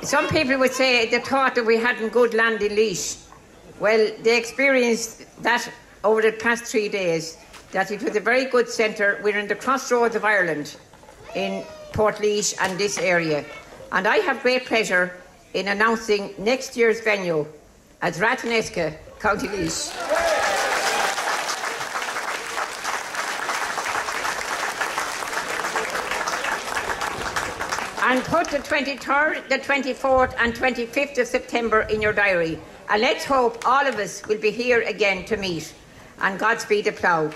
Some people would say they thought that we hadn't good land in Laois. Well, they experienced that over the past 3 days, that it was a very good centre. We're in the crossroads of Ireland, in Port Laois and this area. And I have great pleasure in announcing next year's venue as Rathneska, County Laois. And put the 23rd, the 24th and 25th of September in your diary. And let's hope all of us will be here again to meet. And Godspeed the Plough.